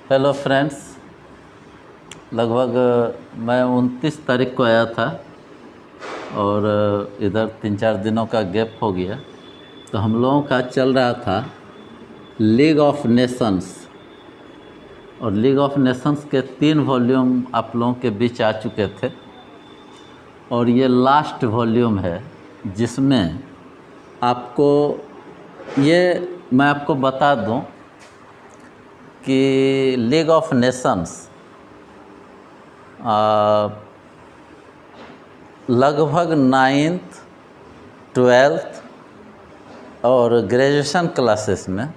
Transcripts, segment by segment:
Hello friends, लगभग मैं 29 तारीख को आया था और इधर 3-4 दिनों का गैप हो गया। तो हम लोगों का चल रहा था लीग ऑफ नेशंस, और लीग ऑफ नेशंस के 3 वॉल्यूम आप लोगों के बीच आ चुके थे और ये लास्ट वॉल्यूम है जिसमें आपको मैं आपको बता दूं कि लीग ऑफ नेशंस लगभग 9th 12th और ग्रेजुएशन क्लासेस में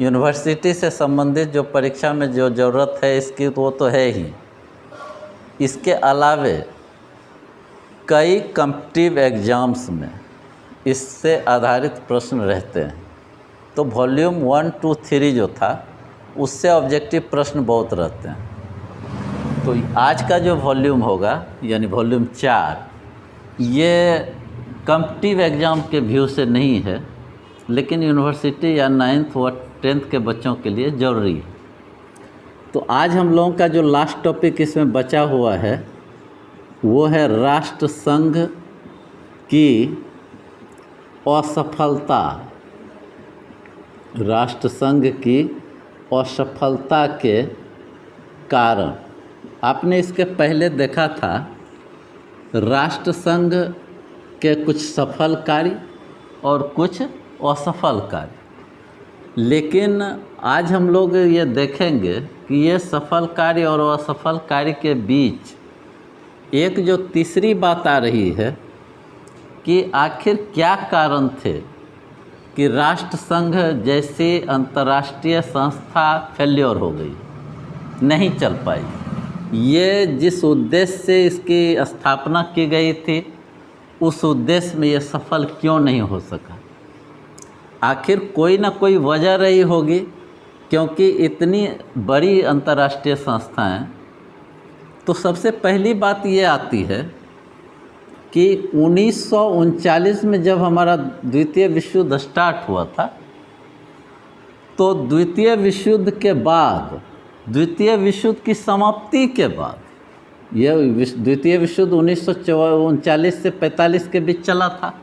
यूनिवर्सिटी से संबंधित जो परीक्षा में जो ज़रूरत है इसकी वो तो है ही। इसके अलावे कई कॉम्पिटिटिव एग्ज़ाम्स में इससे आधारित प्रश्न रहते हैं। तो वॉल्यूम 1, 2, 3 जो था उससे ऑब्जेक्टिव प्रश्न बहुत रहते हैं। तो आज का जो वॉल्यूम होगा यानी वॉल्यूम 4, ये कॉम्पिटिटिव एग्ज़ाम के व्यू से नहीं है, लेकिन यूनिवर्सिटी या 9th व 10th के बच्चों के लिए ज़रूरी है। तो आज हम लोगों का जो लास्ट टॉपिक इसमें बचा हुआ है वो है राष्ट्रसंघ की असफलता। राष्ट्रसंघ की असफलता के कारण। आपने इसके पहले देखा था राष्ट्रसंघ के कुछ सफल कार्य और कुछ असफल कार्य, लेकिन आज हम लोग ये देखेंगे कि ये सफल कार्य और असफल कार्य के बीच एक जो तीसरी बात आ रही है कि आखिर क्या कारण थे कि राष्ट्रसंघ जैसी अंतर्राष्ट्रीय संस्था फेल्योर हो गई, नहीं चल पाई। ये जिस उद्देश्य से इसकी स्थापना की गई थी उस उद्देश्य में ये सफल क्यों नहीं हो सका। आखिर कोई ना कोई वजह रही होगी, क्योंकि इतनी बड़ी अंतर्राष्ट्रीय संस्थाएं। तो सबसे पहली बात ये आती है कि 1939 में जब हमारा द्वितीय विश्व युद्ध स्टार्ट हुआ था, तो द्वितीय विश्व युद्ध के बाद, द्वितीय विश्व युद्ध की समाप्ति के बाद, यह द्वितीय विश्व युद्ध 1939 से 45 के बीच चला था।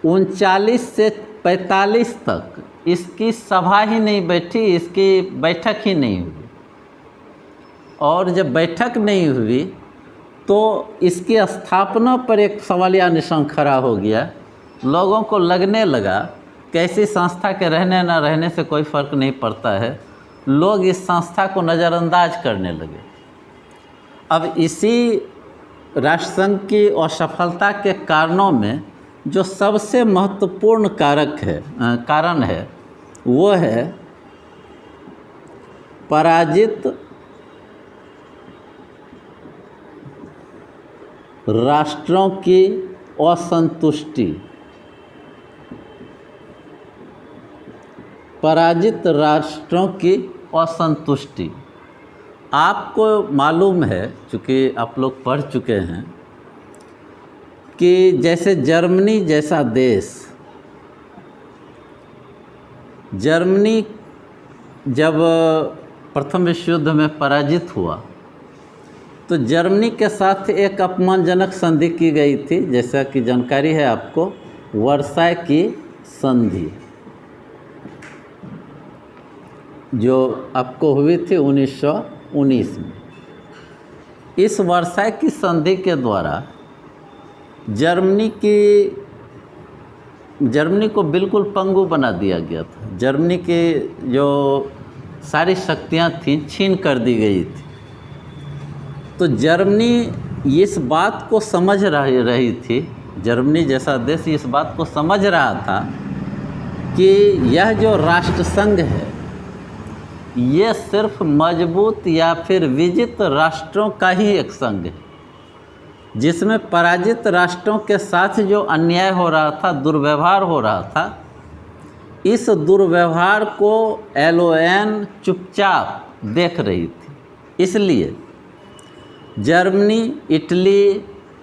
39 से 45 तक इसकी सभा ही नहीं बैठी, इसकी बैठक ही नहीं हुई। और जब बैठक नहीं हुई तो इसकी स्थापना पर एक सवालिया निशान खड़ा हो गया। लोगों को लगने लगा कि ऐसी संस्था के रहने न रहने से कोई फ़र्क नहीं पड़ता है। लोग इस संस्था को नज़रअंदाज करने लगे। अब इसी राष्ट्रसंघ की असफलता के कारणों में जो सबसे महत्वपूर्ण कारण है वो है पराजित राष्ट्रों की असंतुष्टि। पराजित राष्ट्रों की असंतुष्टि। आपको मालूम है, चूँकि आप लोग पढ़ चुके हैं, कि जैसे जर्मनी जैसा देश, जर्मनी जब प्रथम विश्व युद्ध में पराजित हुआ तो जर्मनी के साथ एक अपमानजनक संधि की गई थी, जैसा कि जानकारी है आपको, वर्साय की संधि, जो आपको हुई थी 1919 में। इस वर्साय की संधि के द्वारा जर्मनी को बिल्कुल पंगु बना दिया गया था। जर्मनी की जो सारी शक्तियां थीं छीन कर दी गई थी। तो जर्मनी इस बात को समझ रही थी, जर्मनी जैसा देश इस बात को समझ रहा था कि यह जो राष्ट्रसंघ है ये सिर्फ मजबूत या फिर विजित राष्ट्रों का ही एक संघ है, जिसमें पराजित राष्ट्रों के साथ जो अन्याय हो रहा था, दुर्व्यवहार हो रहा था, इस दुर्व्यवहार को LON चुपचाप देख रही थी। इसलिए जर्मनी, इटली,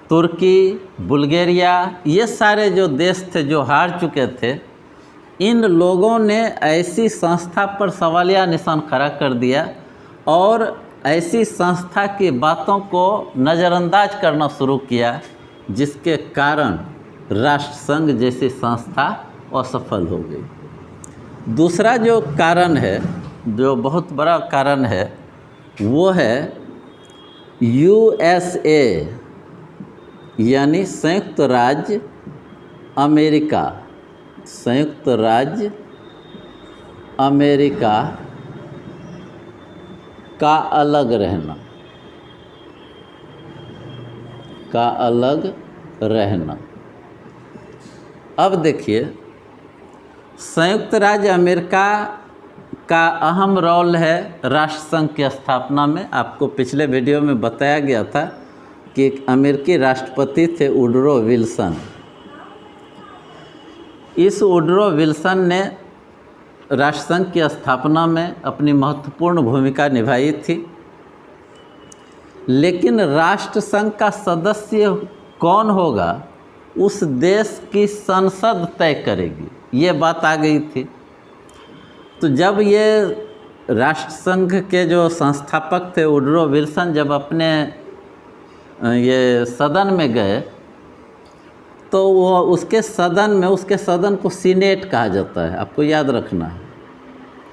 तुर्की, बुल्गारिया, ये सारे जो देश थे जो हार चुके थे, इन लोगों ने ऐसी संस्था पर सवालिया निशान खड़ा कर दिया और ऐसी संस्था की बातों को नज़रअंदाज करना शुरू किया, जिसके कारण राष्ट्रसंघ जैसी संस्था असफल हो गई। दूसरा जो कारण है, जो बहुत बड़ा कारण है, वो है USA यानी संयुक्त राज्य अमेरिका। संयुक्त राज्य अमेरिका का अलग रहना, का अलग रहना। अब देखिए, संयुक्त राज्य अमेरिका का अहम रोल है राष्ट्रसंघ की स्थापना में। आपको पिछले वीडियो में बताया गया था कि एक अमेरिकी राष्ट्रपति थे वुडरो विल्सन। इस वुडरो विल्सन ने राष्ट्रसंघ की स्थापना में अपनी महत्वपूर्ण भूमिका निभाई थी, लेकिन राष्ट्रसंघ का सदस्य कौन होगा उस देश की संसद तय करेगी, ये बात आ गई थी। तो जब ये राष्ट्रसंघ के जो संस्थापक थे वुडरो विल्सन जब अपने ये सदन में गए, तो वो उसके सदन को सीनेट कहा जाता है, आपको याद रखना है,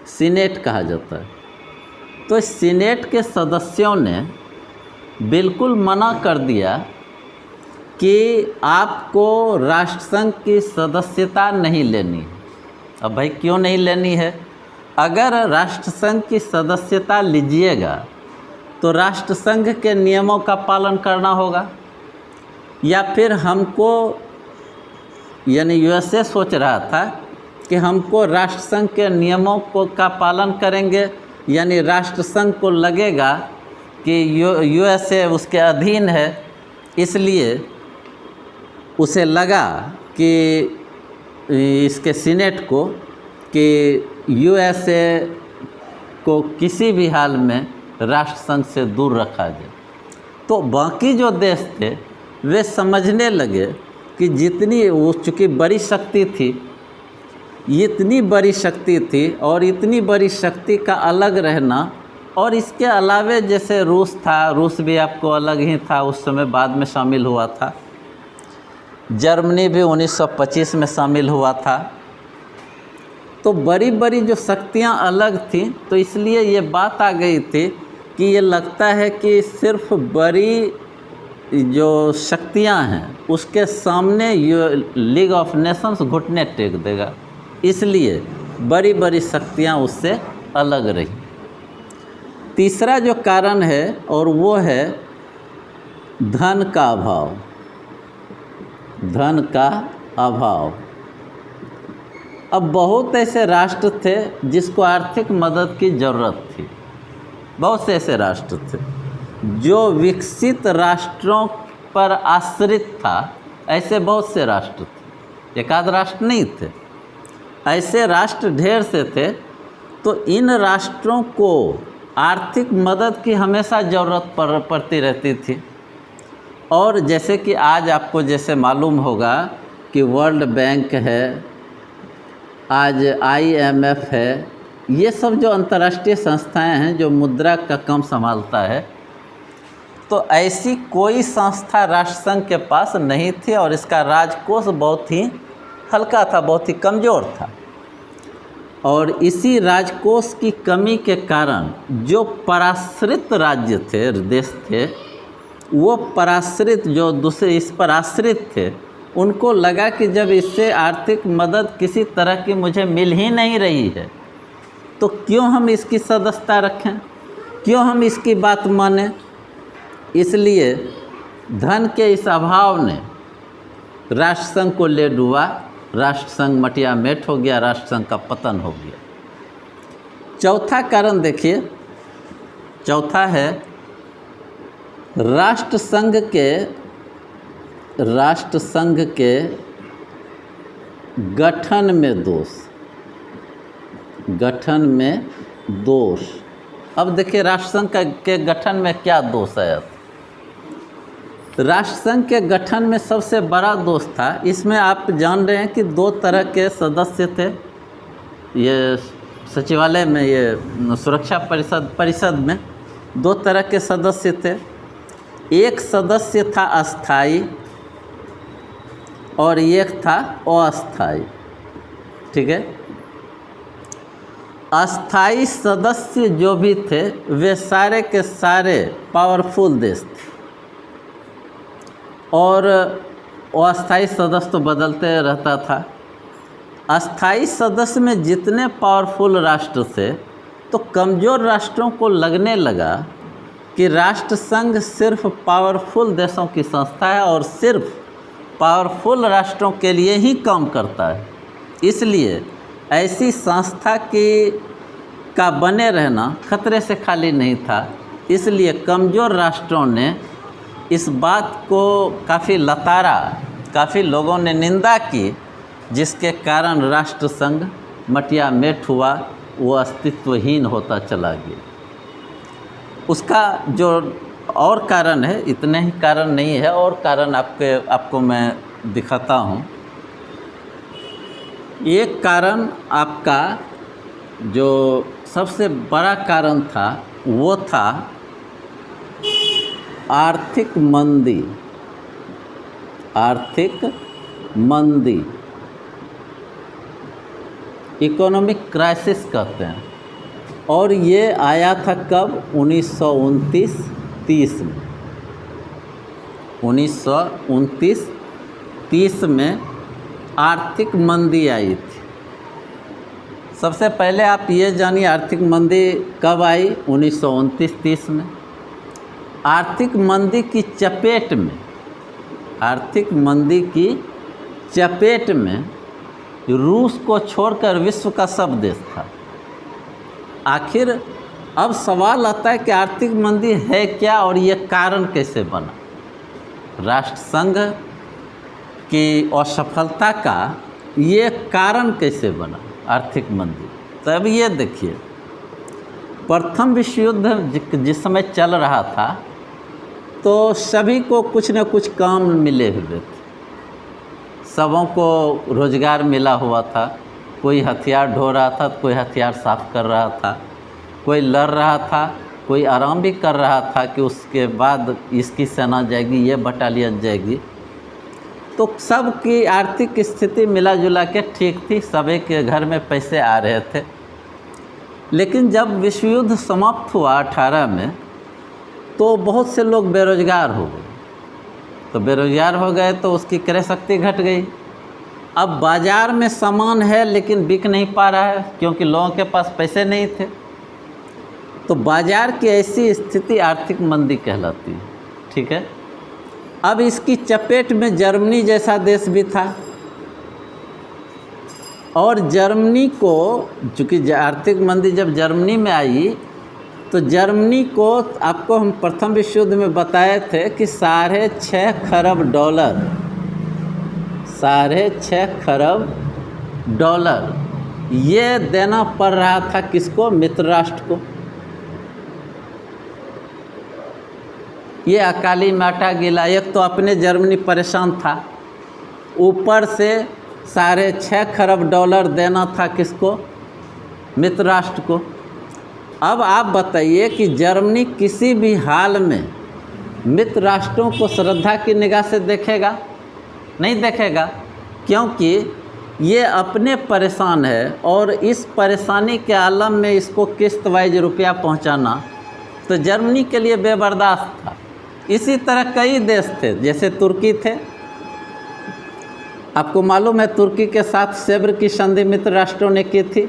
सीनेट कहा जाता है। तो सीनेट के सदस्यों ने बिल्कुल मना कर दिया कि आपको राष्ट्रसंघ की सदस्यता नहीं लेनी है। अब भाई क्यों नहीं लेनी है? अगर राष्ट्रसंघ की सदस्यता लीजिएगा तो राष्ट्रसंघ के नियमों का पालन करना होगा, या फिर हमको यानी USA सोच रहा था कि हमको राष्ट्रसंघ के नियमों का पालन करेंगे, यानी राष्ट्रसंघ को लगेगा कि USA उसके अधीन है, इसलिए उसे लगा कि इसके सीनेट को कि USA को किसी भी हाल में राष्ट्रसंघ से दूर रखा जाए। तो बाकी जो देश थे वे समझने लगे कि जितनी वो चूँकि बड़ी शक्ति थी, इतनी बड़ी शक्ति थी और इतनी बड़ी शक्ति का अलग रहना, और इसके अलावे जैसे रूस था, रूस भी आपको अलग ही था, उस समय बाद में शामिल हुआ था। जर्मनी भी 1925 में शामिल हुआ था। तो बड़ी बड़ी जो शक्तियाँ अलग थीं, तो इसलिए ये बात आ गई थी कि ये लगता है कि सिर्फ बड़ी जो शक्तियाँ हैं उसके सामने लीग ऑफ नेशंस घुटने टेक देगा, इसलिए बड़ी बड़ी शक्तियाँ उससे अलग रही। तीसरा जो कारण है और वो है धन का अभाव। धन का अभाव। अब बहुत ऐसे राष्ट्र थे जिसको आर्थिक मदद की ज़रूरत थी। बहुत से ऐसे राष्ट्र थे जो विकसित राष्ट्रों पर आश्रित था। ऐसे बहुत से राष्ट्र थे, एक आध राष्ट्र नहीं थे, ऐसे राष्ट्र ढेर से थे। तो इन राष्ट्रों को आर्थिक मदद की हमेशा ज़रूरत पड़ती रहती थी। और जैसे कि आज आपको जैसे मालूम होगा कि वर्ल्ड बैंक है, आज IMF है, ये सब जो अंतर्राष्ट्रीय संस्थाएं हैं जो मुद्रा का काम संभालता है, तो ऐसी कोई संस्था राष्ट्रसंघ के पास नहीं थी और इसका राजकोष बहुत ही हल्का था, बहुत ही कमज़ोर था। और इसी राजकोष की कमी के कारण जो पराश्रित राज्य थे, देश थे, वो पराश्रित जो दूसरे इस पर आश्रित थे, उनको लगा कि जब इससे आर्थिक मदद किसी तरह की मुझे मिल ही नहीं रही है, तो क्यों हम इसकी सदस्यता रखें, क्यों हम इसकी बात मानें। इसलिए धन के इस अभाव ने राष्ट्रसंघ को ले डूबा, राष्ट्रसंघ मटिया मेट हो गया, राष्ट्रसंघ का पतन हो गया। चौथा कारण देखिए, चौथा है राष्ट्रसंघ के गठन में दोष। गठन में दोष। अब देखिए राष्ट्रसंघ के गठन में क्या दोष है। राष्ट्रसंघ के गठन में सबसे बड़ा दोष था, इसमें आप जान रहे हैं कि दो तरह के सदस्य थे, ये सचिवालय में, ये सुरक्षा परिषद में 2 तरह के सदस्य थे। एक सदस्य था अस्थाई और एक था अस्थाई। ठीक है, अस्थाई सदस्य जो भी थे वे सारे के सारे पावरफुल देश थे, और अस्थाई सदस्य तो बदलते रहता था। अस्थाई सदस्य में जितने पावरफुल राष्ट्र थे, तो कमज़ोर राष्ट्रों को लगने लगा कि राष्ट्र संघ सिर्फ पावरफुल देशों की संस्था है और सिर्फ पावरफुल राष्ट्रों के लिए ही काम करता है। इसलिए ऐसी संस्था का बने रहना खतरे से खाली नहीं था। इसलिए कमज़ोर राष्ट्रों ने इस बात को काफ़ी लताड़ा, काफ़ी लोगों ने निंदा की, जिसके कारण राष्ट्र संघ मटिया मेट हुआ, वो अस्तित्वहीन होता चला गया। उसका जो और कारण है, इतने ही कारण नहीं है, और कारण आपको मैं दिखाता हूँ। एक कारण आपका जो सबसे बड़ा कारण था वो था आर्थिक मंदी। आर्थिक मंदी, इकोनॉमिक क्राइसिस कहते हैं, और ये आया था कब? 1929-30 में। 1929-30 में आर्थिक मंदी आई थी। सबसे पहले आप ये जानिए आर्थिक मंदी कब आई? 1929-30 में। आर्थिक मंदी की चपेट में, आर्थिक मंदी की चपेट में रूस को छोड़कर विश्व का सब देश था। आखिर अब सवाल आता है कि आर्थिक मंदी है क्या और ये कारण कैसे बना? राष्ट्रसंघ की असफलता का ये कारण कैसे बना आर्थिक मंदी? तो अब ये देखिए, प्रथम विश्व युद्ध जिस समय चल रहा था तो सभी को कुछ न कुछ काम मिले हुए थे, सबों को रोज़गार मिला हुआ था। कोई हथियार ढो रहा था, कोई हथियार साफ कर रहा था, कोई लड़ रहा था, कोई आराम भी कर रहा था कि उसके बाद इसकी सेना जाएगी, ये बटालियन जाएगी। तो सबकी आर्थिक स्थिति मिला जुला के ठीक थी, सभी के घर में पैसे आ रहे थे। लेकिन जब विश्व युद्ध समाप्त हुआ 18 में, तो बहुत से लोग बेरोजगार हो गए। तो बेरोजगार हो गए तो उसकी क्रय शक्ति घट गई। अब बाज़ार में सामान है लेकिन बिक नहीं पा रहा है, क्योंकि लोगों के पास पैसे नहीं थे। तो बाज़ार की ऐसी स्थिति आर्थिक मंदी कहलाती है। ठीक है, अब इसकी चपेट में जर्मनी जैसा देश भी था, और जर्मनी को, चूँकि आर्थिक मंदी जब जर्मनी में आई तो जर्मनी को, आपको हम प्रथम विश्व युद्ध में बताए थे कि $6.5 खरब, $6.5 खरब ये देना पड़ रहा था। किसको? मित्र राष्ट्र को। ये अकाली माटा गिला, एक तो अपने जर्मनी परेशान था, ऊपर से $6.5 खरब देना था किसको? मित्र राष्ट्र को। अब आप बताइए कि जर्मनी किसी भी हाल में मित्र राष्ट्रों को श्रद्धा की निगाह से देखेगा? नहीं देखेगा, क्योंकि ये अपने परेशान है, और इस परेशानी के आलम में इसको किस्त वाइज रुपया पहुंचाना तो जर्मनी के लिए बेबर्दाश्त था। इसी तरह कई देश थे, जैसे तुर्की थे। आपको मालूम है तुर्की के साथ सेब्र की संधि मित्र राष्ट्रों ने की थी।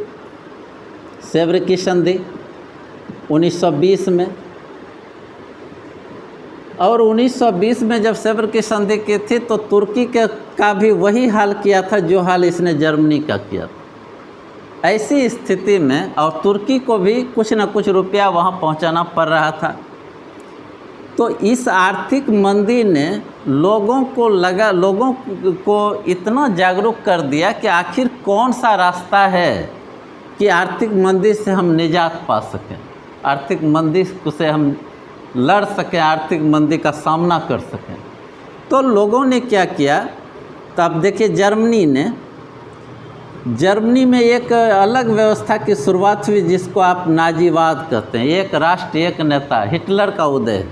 सेब्र की संधि 1920 में, और 1920 में जब सेब्र की संधि की थी तो तुर्की का भी वही हाल किया था जो हाल इसने जर्मनी का किया था। ऐसी स्थिति में, और तुर्की को भी कुछ न कुछ रुपया वहाँ पहुँचाना पड़ रहा था। तो इस आर्थिक मंदी ने लोगों को इतना जागरूक कर दिया कि आखिर कौन सा रास्ता है कि आर्थिक मंदी से हम निजात पा सकें, आर्थिक मंदी से हम लड़ सकें, आर्थिक मंदी का सामना कर सकें। तो लोगों ने क्या किया? तो अब देखिए, जर्मनी ने जर्मनी में एक अलग व्यवस्था की शुरुआत हुई जिसको आप नाजीवाद कहते हैं। एक राष्ट्र एक नेता, हिटलर का उदय।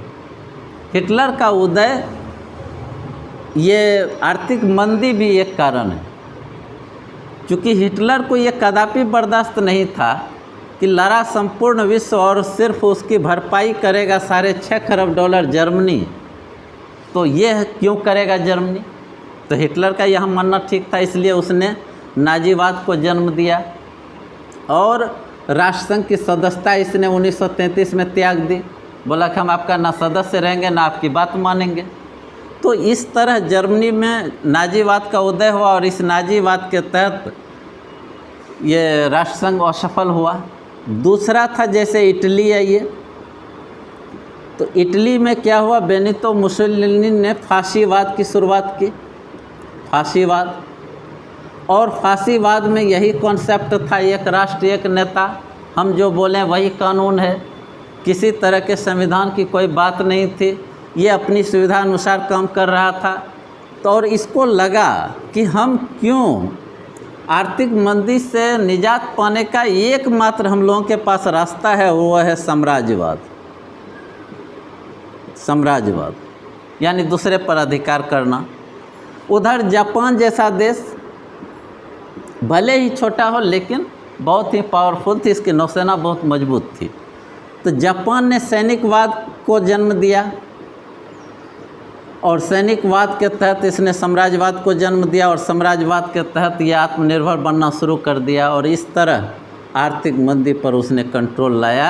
हिटलर का उदय, ये आर्थिक मंदी भी एक कारण है, क्योंकि हिटलर को ये कदापि बर्दाश्त नहीं था कि लड़ा संपूर्ण विश्व और सिर्फ उसकी भरपाई करेगा $6.5 खरब जर्मनी। तो यह क्यों करेगा जर्मनी? तो हिटलर का यह मानना ठीक था, इसलिए उसने नाजीवाद को जन्म दिया और राष्ट्रसंघ की सदस्यता इसने 1933 में त्याग दी। बोला कि हम आपका ना सदस्य रहेंगे ना आपकी बात मानेंगे। तो इस तरह जर्मनी में नाजीवाद का उदय हुआ और इस नाजीवाद के तहत ये राष्ट्रसंघ असफल हुआ। दूसरा था जैसे इटली है ये, तो इटली में क्या हुआ, बेनितो मुसोलिनी ने फाशीवाद की शुरुआत की। फाशीवाद, और फाशीवाद में यही कॉन्सेप्ट था, एक राष्ट्र एक नेता, हम जो बोलें वही कानून है, किसी तरह के संविधान की कोई बात नहीं थी, ये अपनी सुविधा अनुसार काम कर रहा था। तो और इसको लगा कि हम क्यों आर्थिक मंदी से निजात पाने का एकमात्र हम लोगों के पास रास्ता है, वो है साम्राज्यवाद। साम्राज्यवाद यानी दूसरे पर अधिकार करना। उधर जापान जैसा देश भले ही छोटा हो लेकिन बहुत ही पावरफुल थी, इसकी नौसेना बहुत मजबूत थी। तो जापान ने सैनिकवाद को जन्म दिया और सैनिकवाद के तहत इसने साम्राज्यवाद को जन्म दिया और साम्राज्यवाद के तहत ये आत्मनिर्भर बनना शुरू कर दिया और इस तरह आर्थिक मंदी पर उसने कंट्रोल लाया।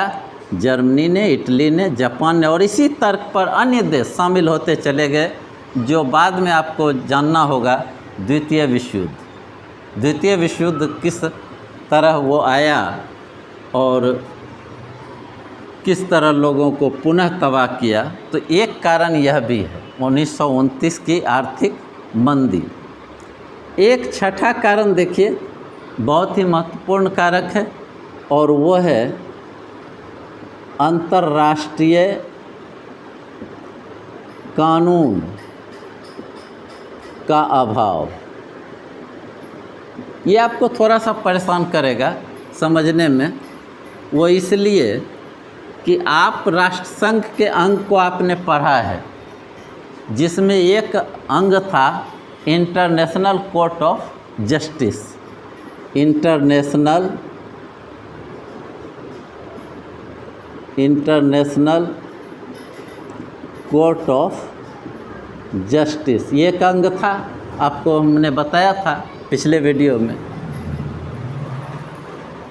जर्मनी ने, इटली ने, जापान ने, और इसी तर्क पर अन्य देश शामिल होते चले गए, जो बाद में आपको जानना होगा द्वितीय विश्व युद्ध। द्वितीय विश्व युद्ध किस तरह वो आया और किस तरह लोगों को पुनः तबाह किया। तो एक कारण यह भी है 1929 की आर्थिक मंदी। एक छठा कारण देखिए, बहुत ही महत्वपूर्ण कारक है और वो है अंतर्राष्ट्रीय कानून का अभाव। ये आपको थोड़ा सा परेशान करेगा समझने में, वो इसलिए कि आप राष्ट्रसंघ के अंग को आपने पढ़ा है, जिसमें एक अंग था international court of justice. International court of justice, ये एक अंग था, आपको हमने बताया था पिछले वीडियो में।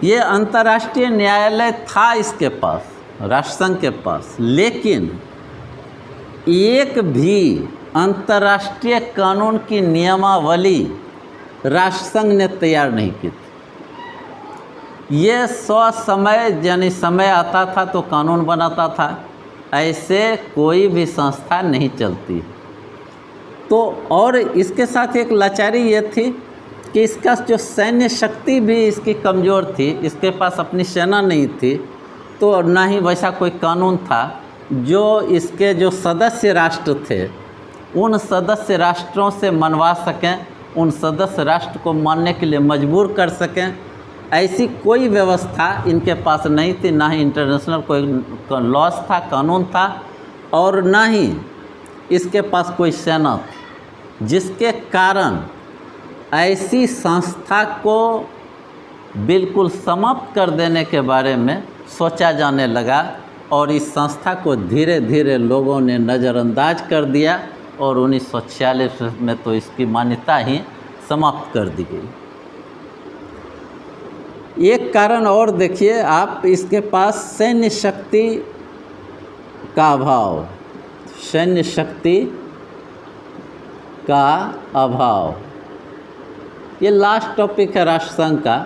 ये अंतर्राष्ट्रीय न्यायालय था इसके पास, राष्ट्रसंघ के पास, लेकिन एक भी अंतर्राष्ट्रीय कानून की नियमावली राष्ट्रसंघ ने तैयार नहीं की थी। ये समय यानी समय आता था तो कानून बनाता था, ऐसे कोई भी संस्था नहीं चलती। तो और इसके साथ एक लाचारी ये थी कि इसका जो सैन्य शक्ति भी इसकी कमज़ोर थी, इसके पास अपनी सेना नहीं थी, तो ना ही वैसा कोई कानून था जो इसके जो सदस्य राष्ट्र थे उन सदस्य राष्ट्रों से मनवा सकें, उन सदस्य राष्ट्र को मानने के लिए मजबूर कर सकें। ऐसी कोई व्यवस्था इनके पास नहीं थी, ना ही इंटरनेशनल कोई लॉज था, कानून था, और ना ही इसके पास कोई सेना थी, जिसके कारण ऐसी संस्था को बिल्कुल समाप्त कर देने के बारे में सोचा जाने लगा और इस संस्था को धीरे धीरे लोगों ने नज़रअंदाज कर दिया और 1946 में तो इसकी मान्यता ही समाप्त कर दी गई। एक कारण और देखिए आप, इसके पास सैन्य शक्ति का अभाव, सैन्य शक्ति का अभाव, ये लास्ट टॉपिक है राष्ट्रसंघ का।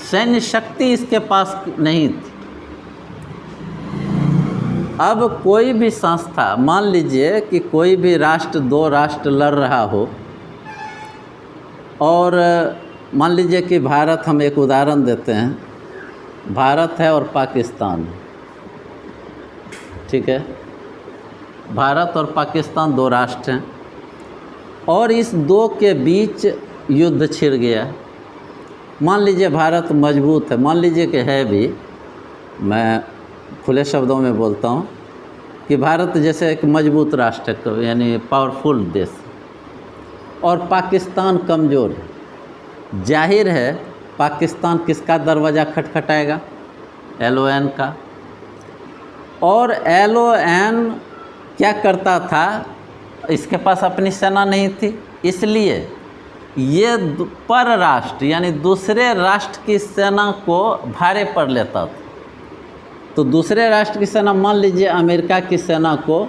सैन्य शक्ति इसके पास नहीं थी। अब कोई भी संस्था, मान लीजिए कि कोई भी राष्ट्र, दो राष्ट्र लड़ रहा हो, और मान लीजिए कि भारत, हम एक उदाहरण देते हैं, भारत है और पाकिस्तान है, ठीक है, भारत और पाकिस्तान दो राष्ट्र हैं और इस दो के बीच युद्ध छिड़ गया, मान लीजिए भारत मजबूत है, मान लीजिए कि है भी, मैं खुले शब्दों में बोलता हूँ कि भारत जैसे एक मजबूत राष्ट्र है, यानी पावरफुल देश, और पाकिस्तान कमज़ोर है, जाहिर है पाकिस्तान किसका दरवाज़ा खटखटाएगा? LON का। और LON क्या करता था? इसके पास अपनी सेना नहीं थी, इसलिए ये पर राष्ट्र यानी दूसरे राष्ट्र की सेना को भारे पर लेता था। तो दूसरे राष्ट्र की सेना, मान लीजिए अमेरिका की सेना को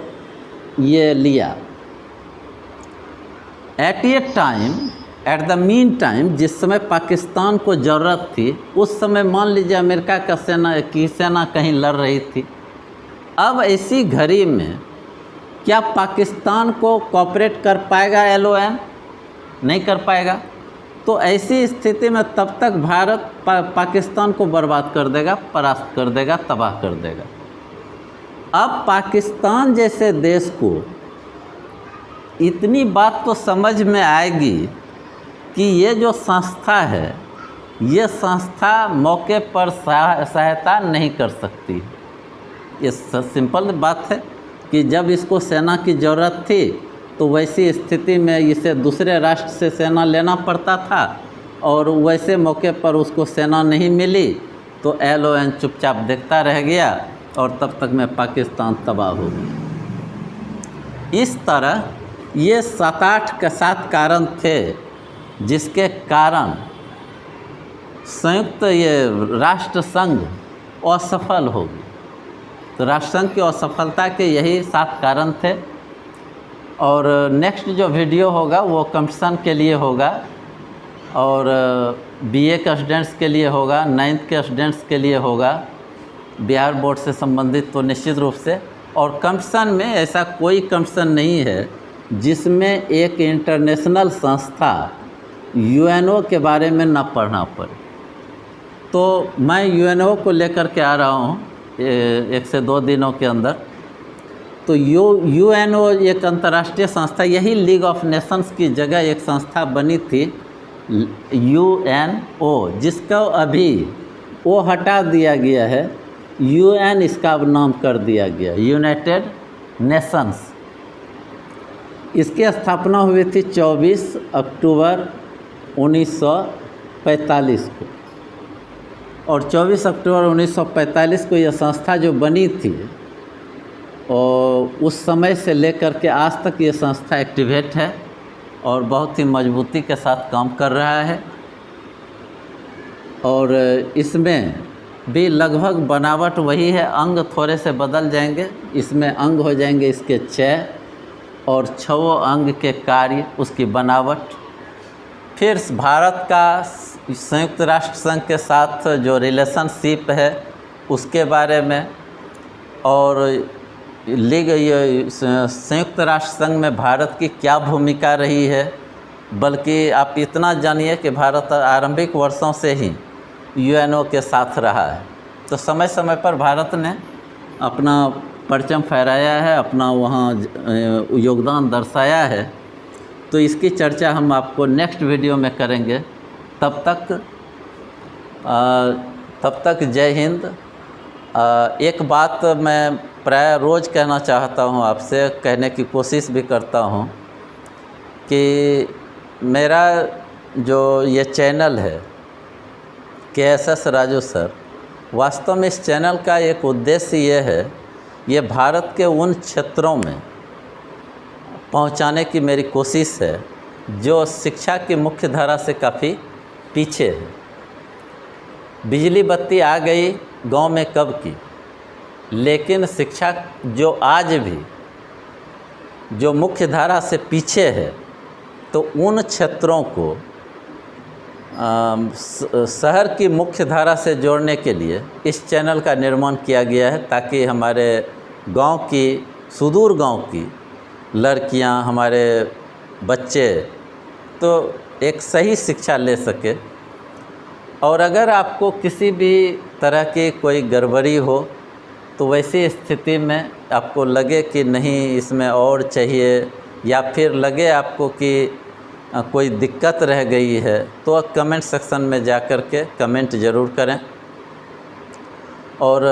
ये लिया, एट द मीन टाइम जिस समय पाकिस्तान को ज़रूरत थी, उस समय मान लीजिए अमेरिका का सेना कहीं लड़ रही थी। अब ऐसी घड़ी में क्या पाकिस्तान को कोऑपरेट कर पाएगा LON? नहीं कर पाएगा। तो ऐसी स्थिति में तब तक भारत पाकिस्तान को बर्बाद कर देगा, परास्त कर देगा, तबाह कर देगा। अब पाकिस्तान जैसे देश को इतनी बात तो समझ में आएगी कि ये जो संस्था है, ये संस्था मौके पर सहायता नहीं कर सकती। ये सिंपल बात है कि जब इसको सेना की ज़रूरत थी तो वैसी स्थिति में इसे दूसरे राष्ट्र से सेना लेना पड़ता था, और वैसे मौके पर उसको सेना नहीं मिली तो LON चुपचाप देखता रह गया, और तब तक में पाकिस्तान तबाह हो गया। इस तरह ये 7 कारण थे जिसके कारण संयुक्त ये राष्ट्र संघ असफल हो गई। तो राष्ट्र संघ की असफलता के यही 7 कारण थे। और नेक्स्ट जो वीडियो होगा वो कंपटीशन के लिए होगा, और BA के स्टूडेंट्स के लिए होगा, 9th के स्टूडेंट्स के लिए होगा, बिहार बोर्ड से संबंधित तो निश्चित रूप से। और कंपटीशन में ऐसा कोई कंपटीशन नहीं है जिसमें एक इंटरनेशनल संस्था UNO के बारे में ना पढ़ना पड़े। तो मैं UNO को लेकर के आ रहा हूँ 1 से 2 दिनों के अंदर। तो UNO एक अंतर्राष्ट्रीय संस्था, यही लीग ऑफ नेशंस की जगह एक संस्था बनी थी UNO, जिसका अभी वो हटा दिया गया है, UN इसका अब नाम कर दिया गया, यूनाइटेड नेशंस। इसकी स्थापना हुई थी 24 अक्टूबर 1945 को, और 24 अक्टूबर 1945 को यह संस्था जो बनी थी, और उस समय से लेकर के आज तक ये संस्था एक्टिवेट है और बहुत ही मजबूती के साथ काम कर रहा है। और इसमें भी लगभग बनावट वही है, अंग थोड़े से बदल जाएंगे। इसमें अंग हो जाएंगे इसके 6, और 6 अंग के कार्य, उसकी बनावट। फिर भारत का संयुक्त राष्ट्र संघ के साथ जो रिलेशनशिप है उसके बारे में, और संयुक्त राष्ट्र संघ में भारत की क्या भूमिका रही है। बल्कि आप इतना जानिए कि भारत आरंभिक वर्षों से ही UNO के साथ रहा है। तो समय समय पर भारत ने अपना परचम फहराया है, अपना वहाँ योगदान दर्शाया है। तो इसकी चर्चा हम आपको नेक्स्ट वीडियो में करेंगे। तब तक जय हिंद। एक बात मैं प्राय रोज़ कहना चाहता हूँ, आपसे कहने की कोशिश भी करता हूँ कि मेरा जो ये चैनल है KSS राजू सर, वास्तव में इस चैनल का एक उद्देश्य ये है, ये भारत के उन क्षेत्रों में पहुंचाने की मेरी कोशिश है जो शिक्षा की मुख्य धारा से काफ़ी पीछे है। बिजली बत्ती आ गई गांव में कब की, लेकिन शिक्षा जो आज भी जो मुख्य धारा से पीछे है, तो उन क्षेत्रों को शहर की मुख्य धारा से जोड़ने के लिए इस चैनल का निर्माण किया गया है, ताकि हमारे गांव की, सुदूर गांव की लड़कियां, हमारे बच्चे तो एक सही शिक्षा ले सके। और अगर आपको किसी भी तरह की कोई गड़बड़ी हो, तो वैसी स्थिति में आपको लगे कि नहीं इसमें और चाहिए, या फिर लगे आपको कि कोई दिक्कत रह गई है तो कमेंट सेक्शन में जा कर के कमेंट ज़रूर करें। और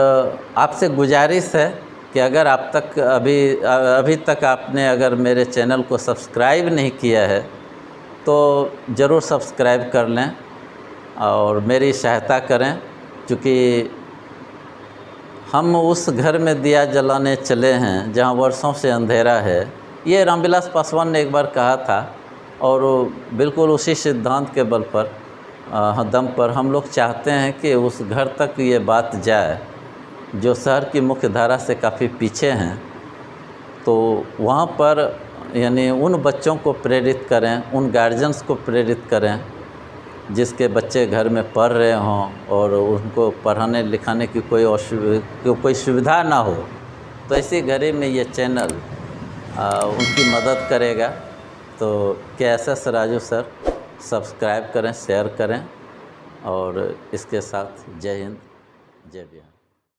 आपसे गुजारिश है कि अगर आप तक अभी तक आपने अगर मेरे चैनल को सब्सक्राइब नहीं किया है तो ज़रूर सब्सक्राइब कर लें और मेरी सहायता करें, क्योंकि हम उस घर में दिया जलाने चले हैं जहां वर्षों से अंधेरा है। ये रामविलास पासवान ने एक बार कहा था और बिल्कुल उसी सिद्धांत के बल पर दम पर हम लोग चाहते हैं कि उस घर तक ये बात जाए जो शहर की मुख्य धारा से काफ़ी पीछे हैं। तो वहाँ पर यानी उन बच्चों को प्रेरित करें, उन गार्जियंस को प्रेरित करें जिसके बच्चे घर में पढ़ रहे हों और उनको पढ़ाने लिखाने की कोई सुविधा ना हो, तो ऐसी घड़ी में ये चैनल उनकी मदद करेगा। तो KSS राजू सर सब्सक्राइब करें, शेयर करें और इसके साथ जय हिंद, जय बिहार।